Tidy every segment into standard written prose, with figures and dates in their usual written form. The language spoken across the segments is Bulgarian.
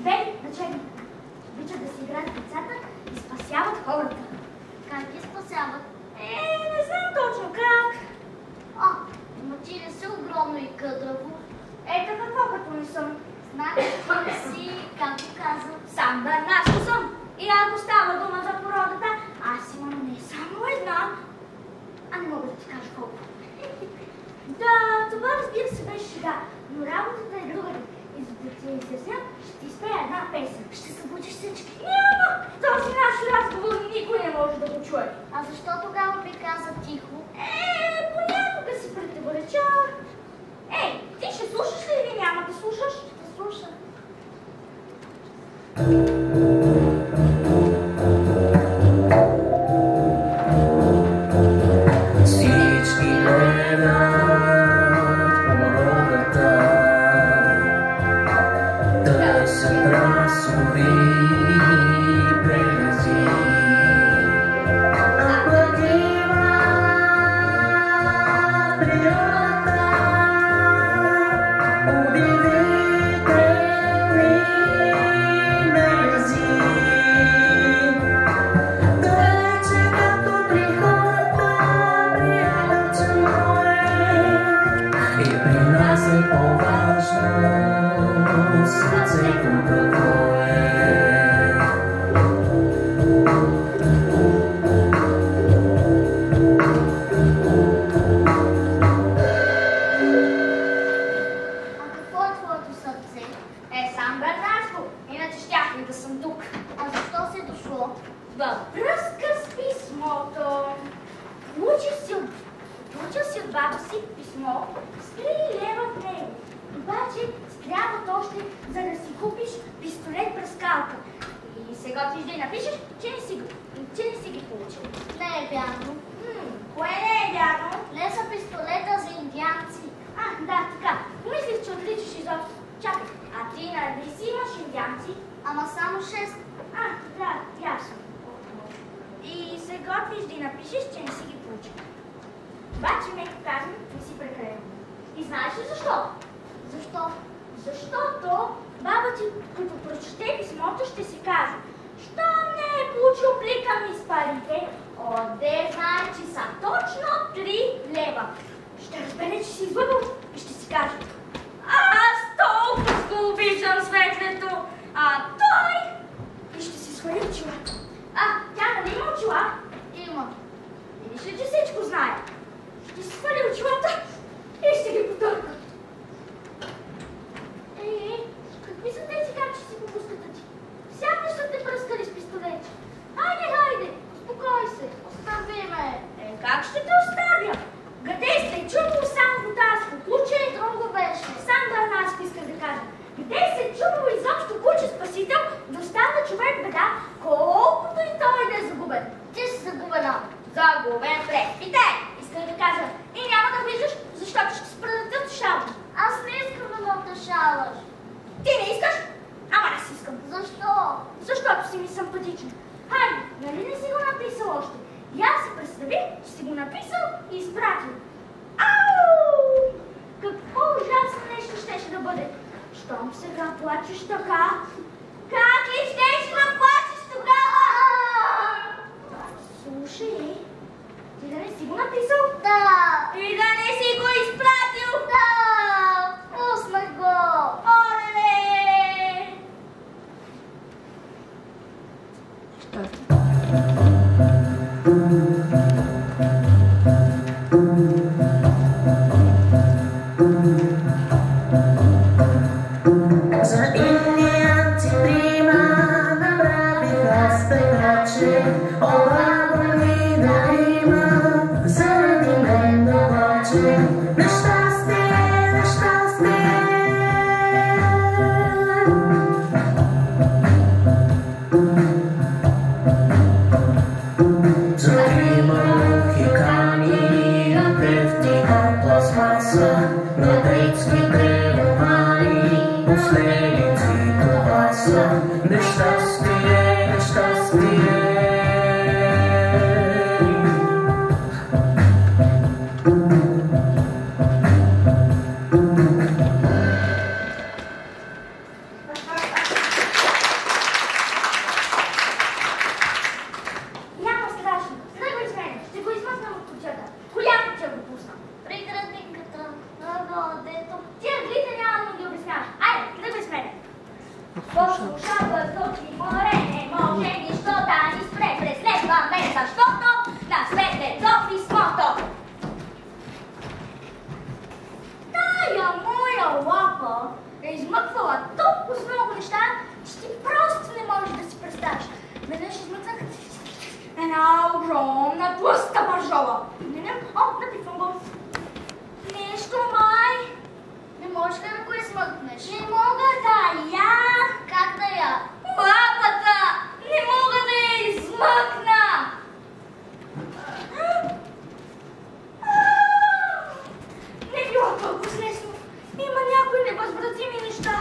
Две началника. Обичат да си играят децата и спасяват хората. Как ги спасяват? Не знам точно как. Но ти не си огромно и къдраво. Ето какво като не съм. Значи ти не си, както казвам, Сам Бернашко съм. И ако става дума за породата, аз имам не само една, а не мога да ти кажа колко. Да, това разбира се беше шега, но работата е друга. И за да ти я изясня, ще ти изпея една песен. ще събудиш всички. Няма! Този наш разговор никой не може да го чуе. А защо тогава ми каза тихо? Понякога си противореча. Ти ще слушаш ли или няма да слушаш? Ще слушам. Всички гледат породата, търсят расови белези, а пък има природата, удивителни белези. Далече като при хората приятелче мое, и при нас е по-важно сърцето какво е. А какво е твоето сърце? Сам Бернашко, иначе щях ли да съм тук? А защо си дошло? Във връзка с писмото. Получил си от баба си писмо с 3 лева в него. Обаче трябват още, за да си купиш пистолет-пръскалка. И сега ти ще напишеш, че не си ги получил. Не е вярно. Кое не е вярно? Не са пистолета за индианци. Да, така. Помислих, че отличаш изобщо. Чакай, а ти нали си имаш индианци? Ама само 6. Да, ясно. И се готвиш да напишеш, че не си ги получил. Обаче, меко казвам, не си прекалено. И знаеш ли защо? Защо? Защото баба ти, като прочете писмото, ще си каже: щом не е получил плика ми с парите, отде знае, че са точно 3 лева. Ще разбере, че си излъгал и ще си каже: аз толкова го обичам светлето, а той... И ще си свали очилата. Тя нали има очила? Има. Видиш ли, че всичко знае? Ще си свали очилата и ще ги потърка. Какви са тези капчици по пуската ти? Всяко са те пръскали с пистолети. Хайде, успокой се. Остави ме. Как ще те оставя? Къде сте? Чувал сам водаско куче? Друго беше. Сам Бернашко исках да кажа. Къде се чувал изобщо куче спасител да остана човек беда, колкото и той да е загубен? Ти си загубена. Загубен препитай, исках да кажа. И няма да влизаш, защото ще спра да те утешавам. Аз не искам да ме утешаваш. Ти не искаш? Ама аз искам. Защо? Защото си ми симпатичен. Хайде, нали не си го написал още? И аз си представи, че си го написал и изпратил. Ау! Какво ужасно нещо щеше да бъде. Щом сега плачеш така, как ли щеш да плачеш тогава? Слушай, ти да не си го написал? Да. И да не си го изпратил? Да. Пуснах го. Оле! За индианци трима направиха спектаче, облагани да има заради мен обаче. Нещастие, нещастие. За трима хикани от ефтина пластмаса, на детските романи последици това са. Нещастие, нещастие. слуша въздушни море, не може нищо да ни спре. Преследваме, защото на свет е то писмото. Тая моя лапа е измъквала толкова много неща, че ти просто не можеш да си представиш. Веднъж измъкнах една огромна тлъста бържола. Напипвам го. Нещо май. Не можеш ли да го измъкнеш? Не мога да я. Как да я? Лапата! Не мога да я измъкна! Не било толкова лесно. Има някои невъзвратими неща.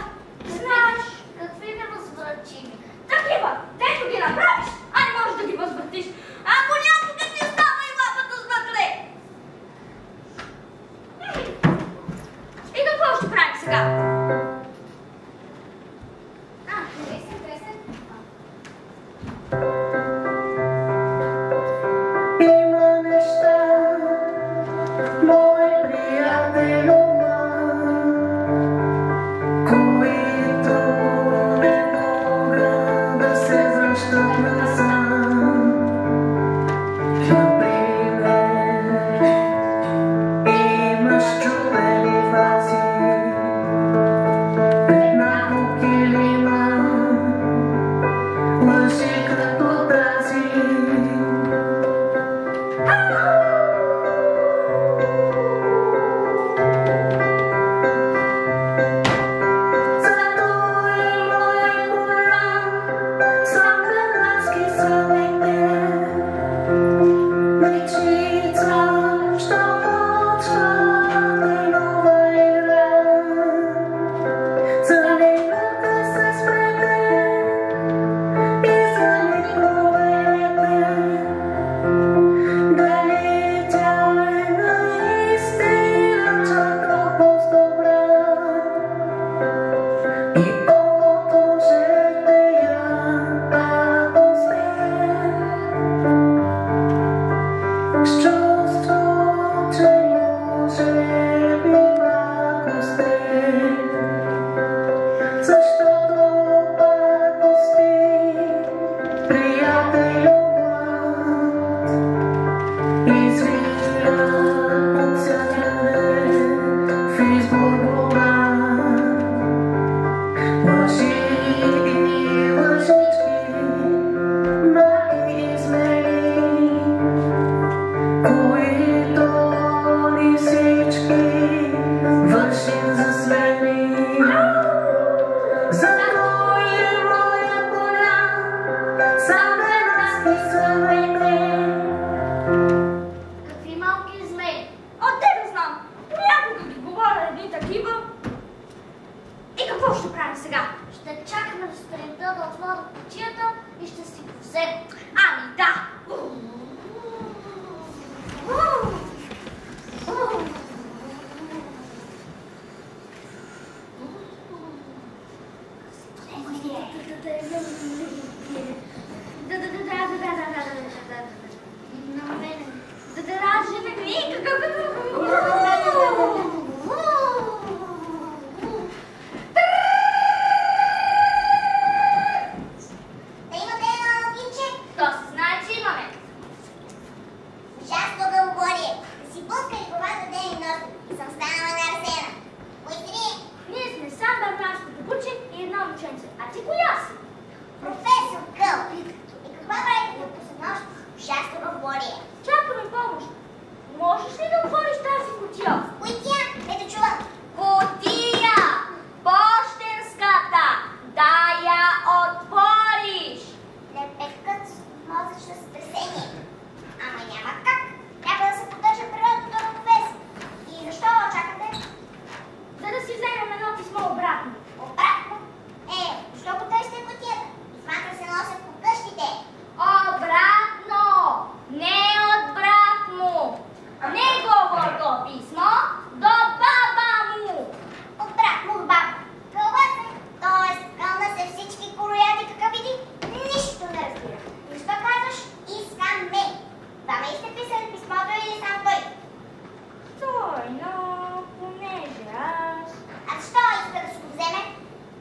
Знаеш? Какви невъзвратими? Такива! Дето ги направиш, а не можеш да ги възвратиш. Ако някога ти остава и лапата с вътре! И какво ще правим сега? Има неща, мой приятел, които не могат да се връщат назад. Например, имаш чудени вази, една килима, лъжи като тази.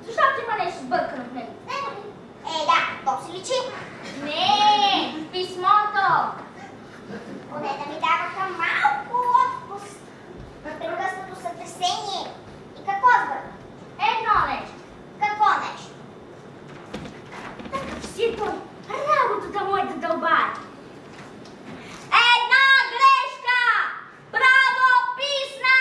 Защото има нещо сбъркано в него. си личи? Не, писмото. Поне да ми даваха малко отпуск на прекъснато сътресение. И какво сбърна? Едно нещо. Какво нещо? Такъв си той. Работата му е да дълбае. Една грешка! Правописна!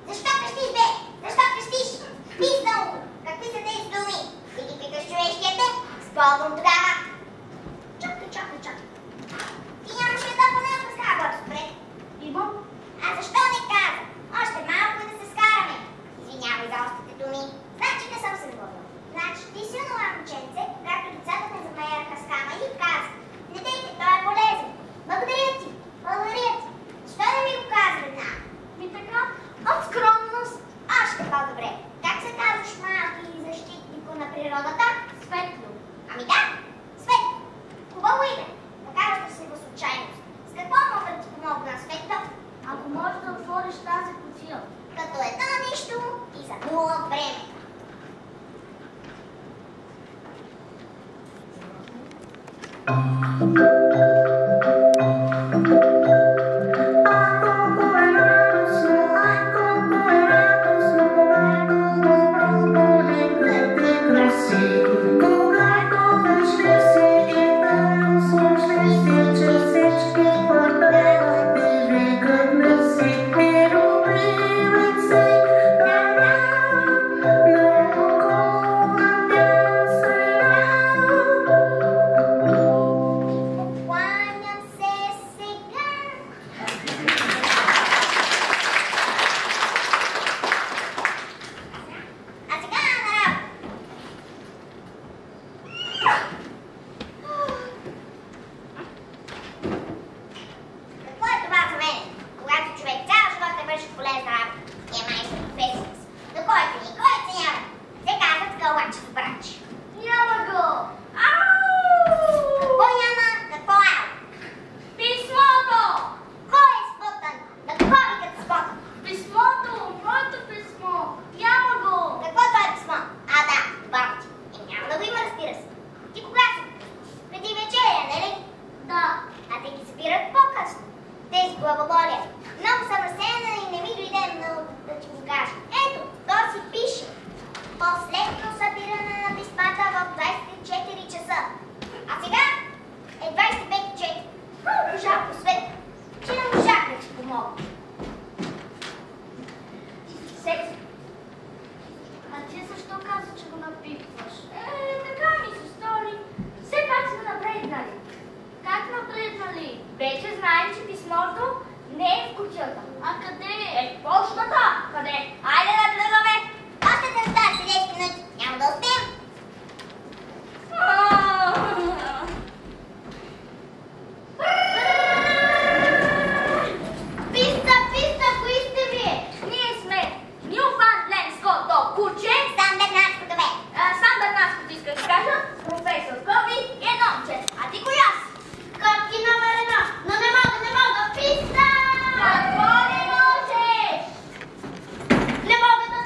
Защо крещиш, бе? Защо крещиш? Писнало! Какви са тези думи? И ги пикаш човешкия текст? Сползвам тогава. Чакай. Ти нямаш ли да поне да скара отпред? Имам. А защо не каза? Още малко и да се скараме. Извинявай за остите думи. Значи не съм се върнал. Значи ти си онова момченце, когато децата ме замаяха с кама и каза: не дейте, той е полезен. Благодаря ти. Защо не ми го каза веднага? Ми така, от скромност. Още по-добре. Как се казваш, малки защитнико на природата? Светло. Ами да, Светло. Хубаво име. Такава щастлива случайност. С какво мога да ти помогна, Светло? Ако можеш да отвориш тази кутия. Като едно нищо и за нула време. Не мога да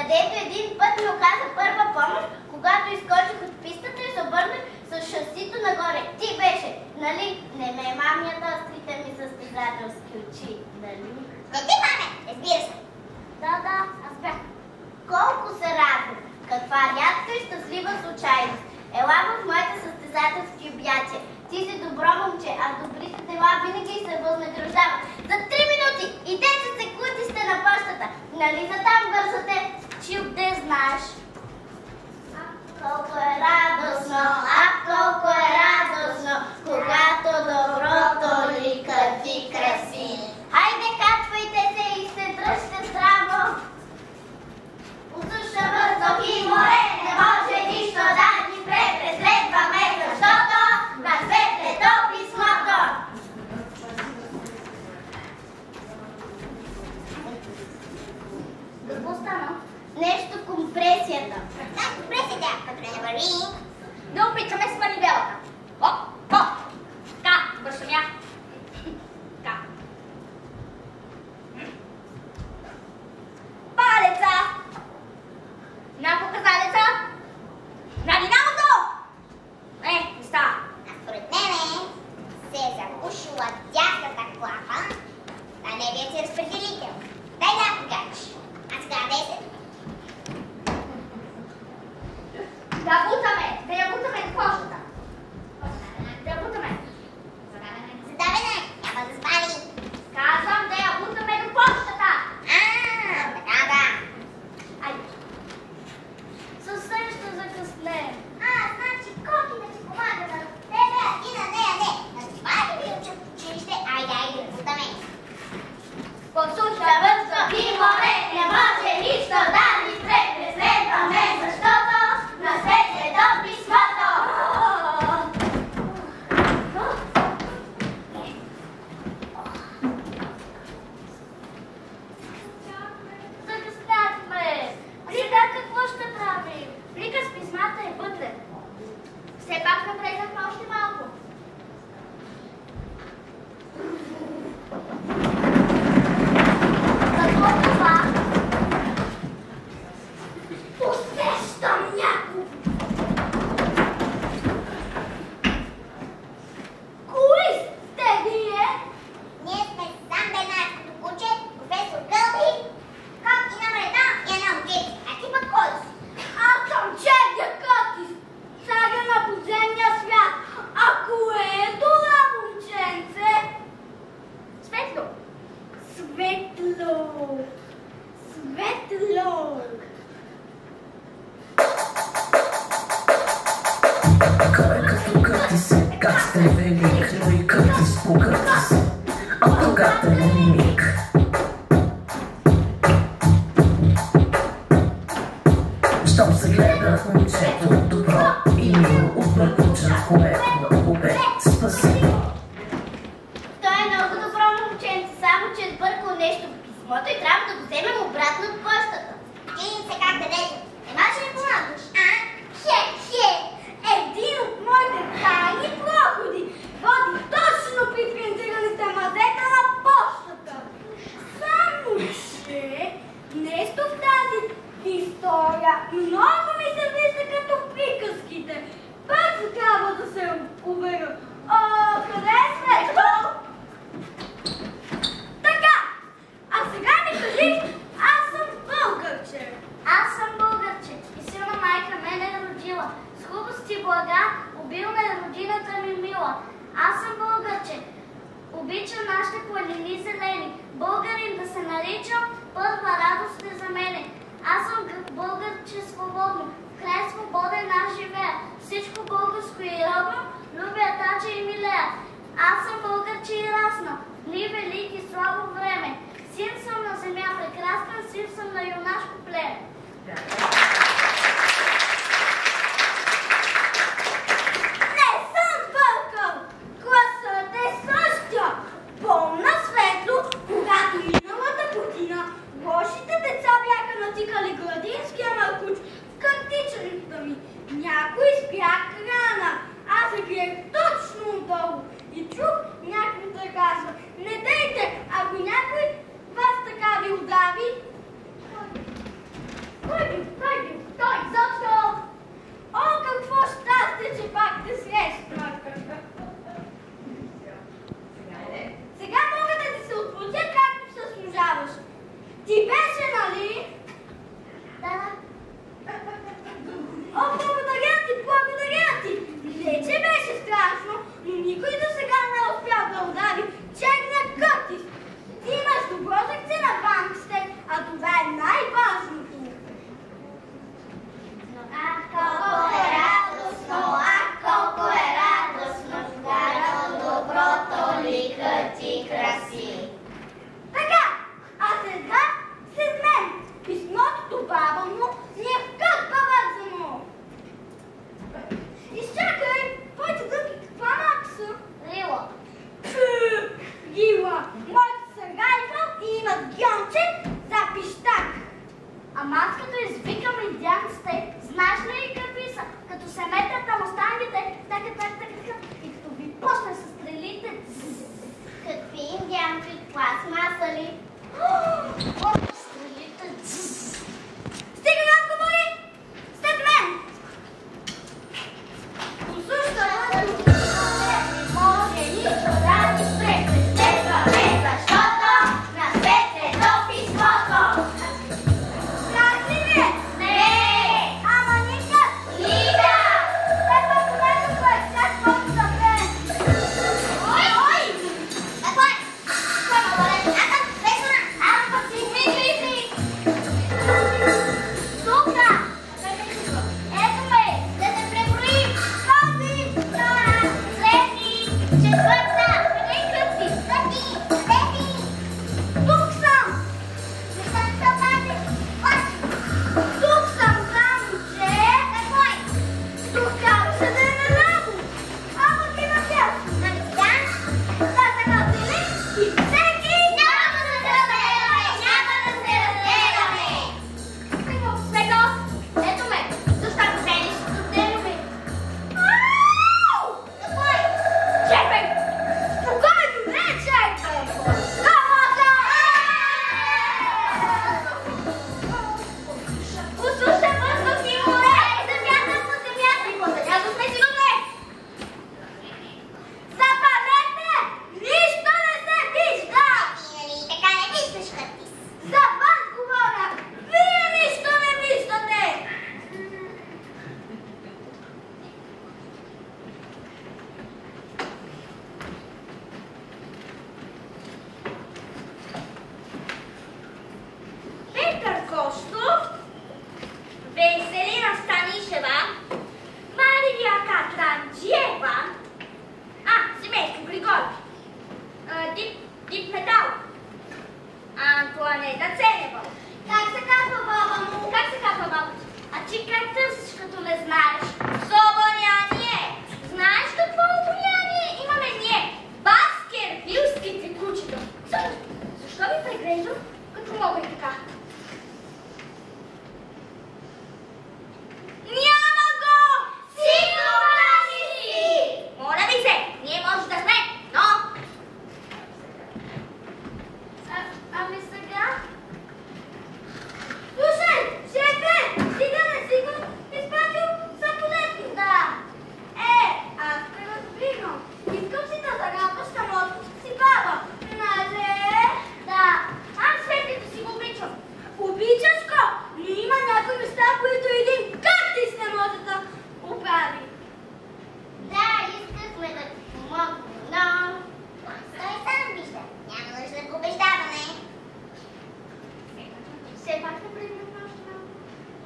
където един път ми оказа първа помощ, когато изкочих от пистата и се обърнах с шасито нагоре. Ти беше, нали? Не ме мамят острите ми състезателски очи, нали? Не ти маме, разбира се. Да, аз бях. Колко се радвам! Каква рядка и щастлива случайност! Ела в моите състезателски обятия. Ти си добро момче, а добрите дела винаги се възнаграждават. За 3 минути и 10 секунди сте на пощата. Нали за там бързате? Чи отде знаеш? Колко е радостно, колко е радостно, когато доброто лика ти краси. Хайде, качвайте се и се дръжте здраво. По суша, въздух и море не може нищо да ни спре. Преследваме, защото на свет е то писмото. Какво стана? Нещо компресията. Компресията, като не върви. Да опитаме с манивелата. Оп. Така, вършам я. Така. Палеца! Няколко казалеца. Надинамото! Не става. А според мене се е запушила дясната клапа на левия си разпределител. Дай да покажеш. А сега 10. Да я бутаме в кошата. Да я бутаме. Задавена, няма да спали. Казвам да я бутаме до почтата. Така да. Айде. Съвсем ще закъснеем. Значи Коки да ти помага на тебе и на нея не. На това да ви учат в училище, айде, бутаме. По суша, въздух и море не може нищо да ни спре. Преследваме, защото на свет е до писмото. Закъсняхме. Сега какво ще правим? Рика с писмата е вътре. Все пак напрегнахме още малко. Какво това? Усещам някого. Кои сте вие? Ние сме Сан Бернардското куче, професор Гълби, Кот и номер 1 и едно момче. А ти пък кой си? Аз съм Чедя Котис, царя на подземния свят. А кое е това момченце? Светло. Светло. Кой като Къртис, как сте велик, но и Къртис по Къртис, отругателен миг. Щом се гледа момчето добро и мило от мъркуча, което обе спасибо. Той е много добро момченце, само че е сбъркал нещо в писмото и трябва да го вземем обратно от пощата. Чини се как да дежа. Не може ли помогнеш? Един от моите тайни проходи води точно при принтираните мазета на пощата. Само че нещо в тази история много ми се вижда като приказките. Пак трябва да се уверя. Къде е Светло? Така, а сега ми кажи, аз съм българче. Аз съм българче и силна майка мен е родила. С хубост и блага, обилна е родината ми мила. Аз съм българче, обичам нашите планини зелени. Българин да се наричам, първа радост е за мене. Аз съм българче свободно, в край свободен аз живея. Всичко българско и родно, любя тача и милея. Аз съм българче и расна, дни велики слабо време. Син съм на земя прекрасна, син съм на юнашко племе. Не съм сбъркал! Гласът е същия! Помна Светло, когато миналата година лошите деца бяха натикали градинския мъркуч в картичната ми. Някой спря крана. Аз загрех точно отдолу и чух някой да казва: не дейте, ако някой вас така ви удави. Кой Ти беше, нали? Да. О, благодаря ти! Не, че беше страшно, но никой до сега не е успял да удари черния Къртис. Ти имаш добро сърце на банките, а това е най-важното. Колко е радостно, когато доброто лика ти краси. Така, а сега след мен писмото до баба му ни е в кърпа вързано. Изчакай, твоите дъвки каква марка са? Рила. Рила, моите са райфъл и имат гьонче за пищак. Ама аз като извикам индианците, знаеш ли какви са? Като се метят на мустангите, така, и като ви почне с стрелите. Какви индианци, пластмаса ли? Стрелите. Стига разговори! След мен! Послушайте, може нищо да ни препреждаваме, защото на свет е до писмото. Как ли не? Не! Ама никак! Никак! След документът е как може да бе? Ой! Какво е? Кой ме бъде? Аз пък си мисли. Тук! Ето ме! Да се преброим. Папи! Втора, трети, четвърта. Къде е кръпти? Пети. Тук съм! Не съм съпати. Тук съм, само че... Какво е? Тук трябваше да е наляво. Ама ти надясно. Нали знаеш? Да се разделим и всеки... Няма да се разделяме. Сега, ето ме. Защо го седиш? Разделим ме. Какво е? Чепай! Спокойно, не чепай! Камата! Послушай, въздух и море! Земята по земята и по земята сме си добре! Запалете! Нищо не се вижда! Ти нали така не виждаш Къртис? За вас говоря! Вие нищо не виждате! Петър Костов, Веселина Станишева, Мария Катранджиева, семейство Григоров, Дип Метал, Антуанета Ценева. Как се казва баба му? Как се казва баба ти? А ти как търсиш, като не знаеш? Собоняние! Знаеш какво обоняние имаме ние? Баскервилските кучета. Защо ви преглеждам, като мога и така? Няма го! Сигурна си! Моля ви се, ние може да сме, но... Ами сега? Слушай, шефе, ти да не си го изпратил самолетно? Да. Аз ме разбирам. Искам си да загадваш самото си баба. Нали? Да. Аз шефето си го обичам. Обичаш го? Но има някои неща, които един Къртис не може да оправи. Да, искахме да ти помогнем, но... Той сам вижда. Няма нужда да го убеждаваме. Все пак не предвидим още малко.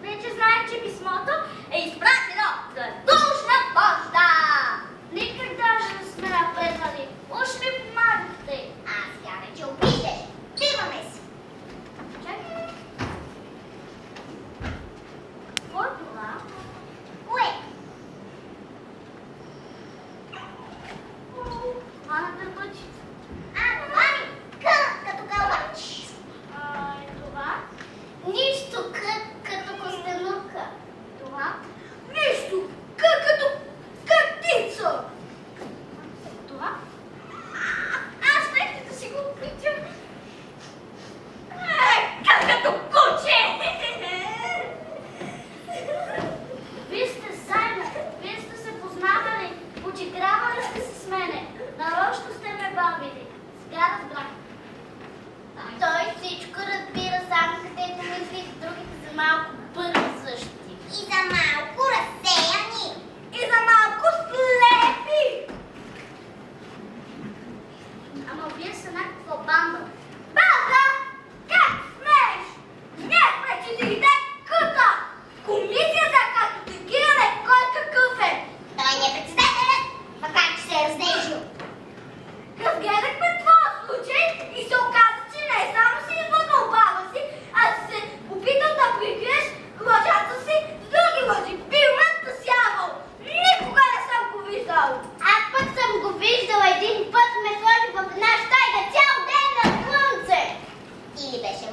Вече знаем, че писмото е изпратено за душна поща. Никак даже не сме напреднали. Уж ми помагахте. Аз сега вече обидеш. Биваме си. Чакай. Какво е това? Кое? Това на търбъчи. Това ми като кълъч. Това? Нищо като костенурка. Това?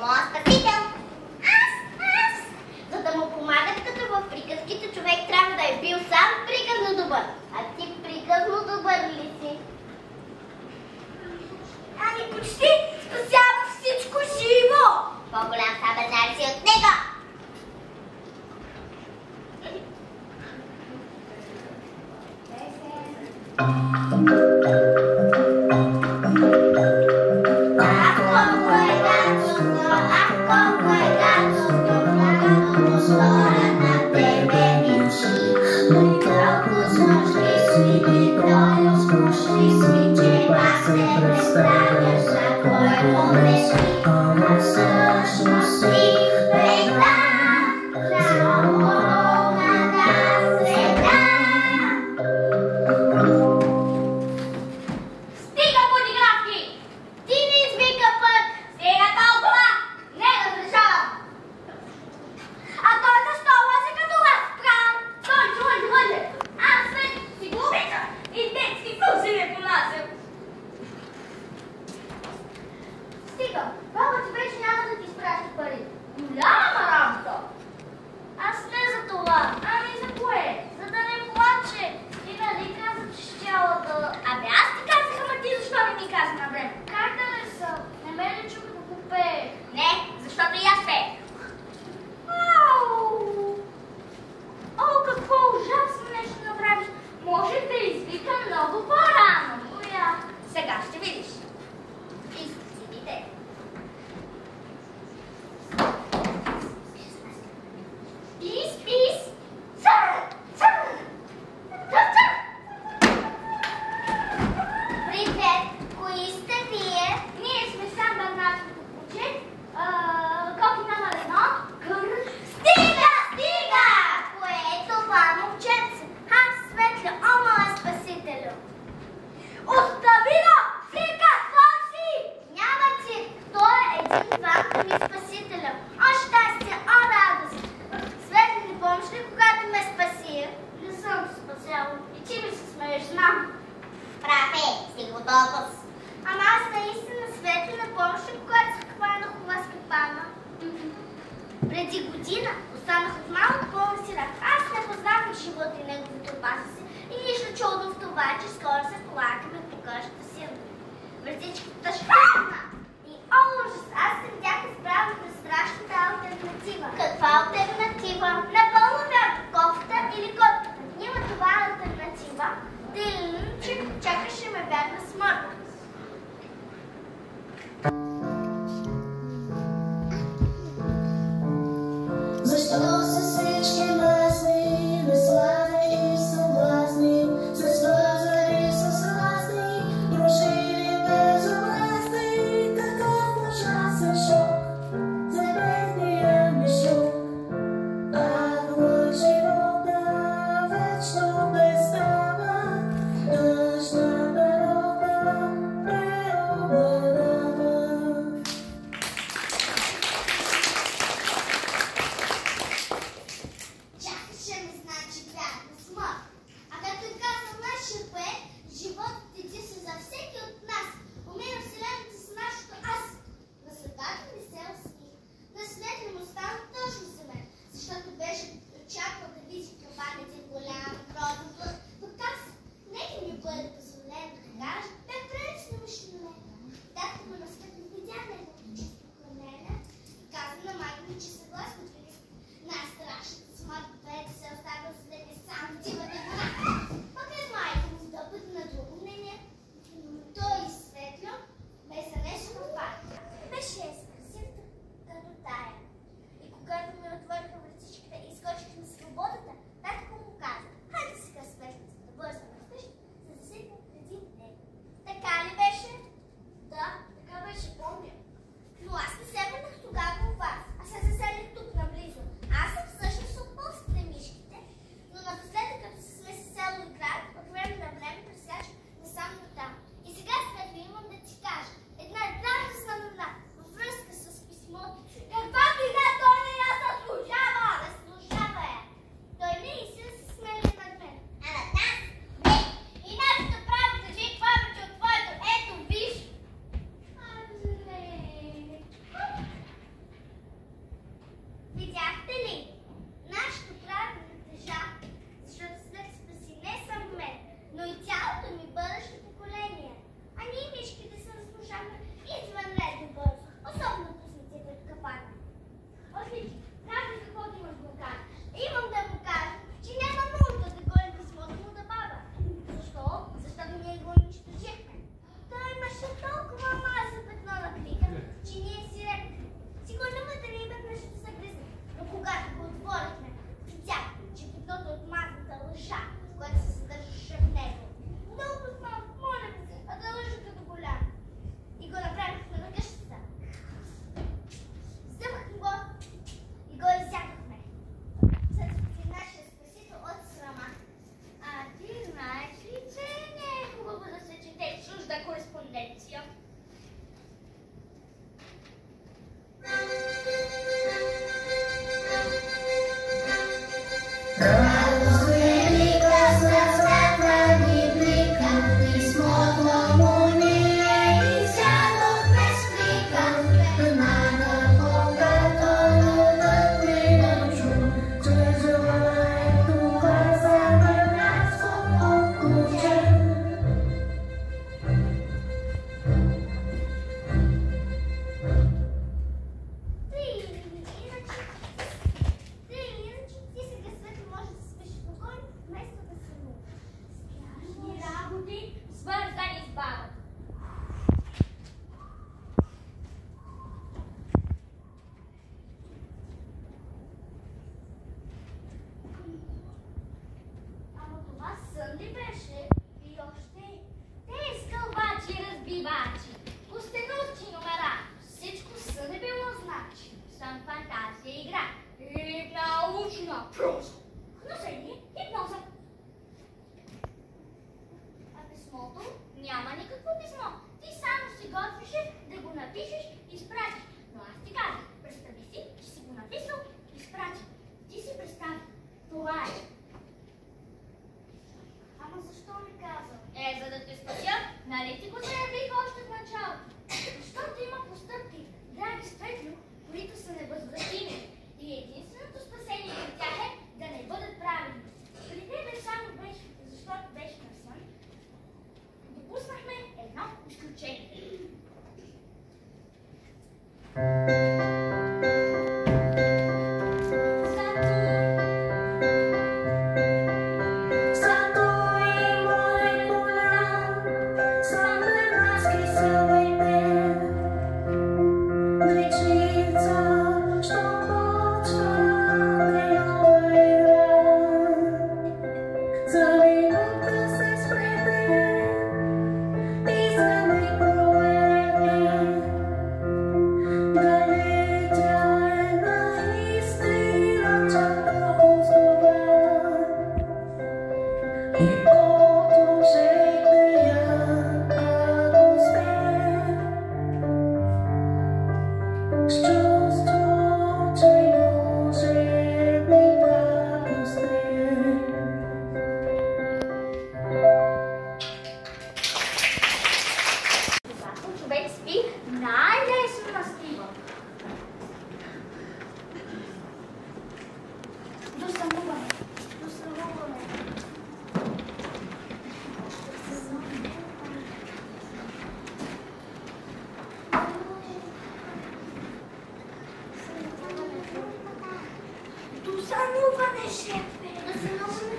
моя спасител. Аз. За да му помагат като в приказките, човек трябва да е бил сам приказно добър. А ти приказно добър ли си? Ами почти спасява всичко живо! По-голям сабърнар си от него! Баба ти вече няма да ти изпраща пари. Голяма работа! Аз не за това. Ами за кое? За да не плаче. Ти нали каза, че щяла да... Абе аз ти казах, ама ти защо не ми каза на време? Как да не са? Не ме ли чука да попее? Не, защото и аз пея. О, какво ужасно нещо направиш. Може да извика много по-рано. Моя. Сега ще видиш. Изцепите. Пис. Цър. Привет, кои сте вие? Ние сме сам Бърнашното куче. Копи номер 1. Стига! Кое е това момченце? Аз, Светля, о, моя спасителю! Остави го! Цирка, Фокси! Няма цирк! Той е един-двамата ми спасителя. О, щастие, о, радост! Светля, не помниш ли, когато ме спаси? Не съм се спасяла. И ти ми се смееш, знам. Прав е, стига толкова. Ама аз наистина, Светля, не помниш ли, когато се хванах у вас капана? Преди година останах от малко пълна сира. Аз не познавам живота и неговите опасности и нищо чудо в това, че скоро се полагаме по къщата си. Въртичката шварна! И о, ужас! Аз се видях изправена през страшната алтернатива. Каква алтернатива? Напълно вярно. Кофта или котката. Има това алтернатива. Да иначе чакаше ме вярна смърт. Защо са всички мъсни, безславни и съблазни, се свързани с разни, прошили безобразни, какъв ужасен шок. падна. Отлично. Кажи какво ти имаш да му кажеш. Имам да му кажа, че няма нужда да гони писмото му да баба. Защо? Защото ние го унищожихме. Той имаше толкова маса петно на книга, че ние си рекохме. Сигурно вътре имахме ще се гризне. Но когато го отворихме, видяхме, че петното от масата лъжа, което се съдържаше в него. Много малко, моля ви се, а да лъжа като голям. И го направихме на къщата. Вземахме го и го изядохме. За да си нашия спасител от срама. А ти знаеш ли, че не е хубаво да се чете чужда кореспонденция? Радост велика, светла ни блика, писмото му ни е изядох без плика. Веднага когато да ти научу, че желаем това за братско куче. Ти сега света може да спиш спокойно, вместо да се мува. Страшни работи, свързани с бабата. Ама това сън ли беше? И още те скълбачи, разбивачи, костенурчи номера. Всичко сън е било значи. Сън, фантазия, игра. И научна проза. Внушение, хипноза. А писмото? Няма никакво писмо. Ти само си готвише да го напишеш и изпратиш. Но аз ти казах, представи си, че си го написал и изпратил. Ти си представи. Това е. Ама защо ми казал? За да те спася, нали ти го заявих още в началото? Защото има постъпки, драги Светло, които са невъзвратими. И единственото спасение от тях е да не бъдат правилни. При тебе само беше, защото беше на сън, допуснахме едно изключение. Човек спи, най-лесно настива. До сънуване. До сънуване. До сънуване, шефе. До сънуване.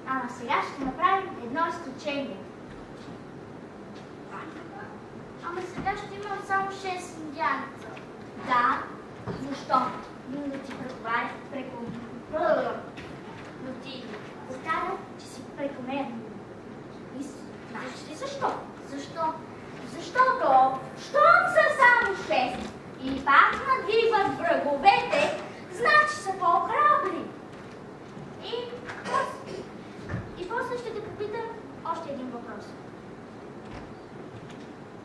Ама сега ще направим едно изключение. Ама сега ще имам само 6 индианца. Да, защо? Но ти преговаря но ти доказа, че си прекомерен. И знаеш ли защо? Защо? Защото, щом са само 6 и пак надвиват враговете, значи са по-храбри. И после ще те попитам още един въпрос.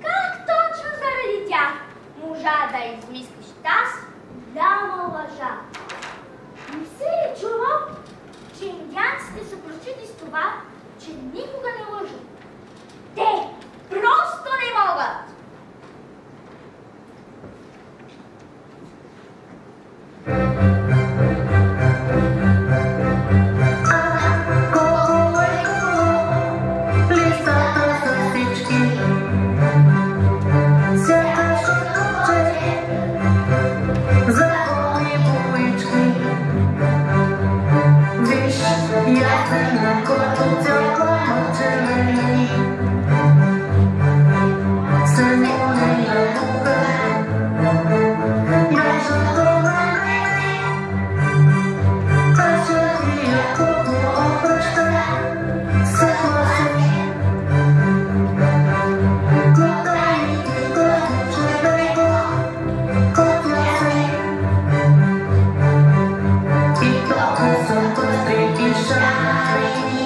Как точно заради тях можа да измислиш тази голяма лъжа? Не си ли чувал shine.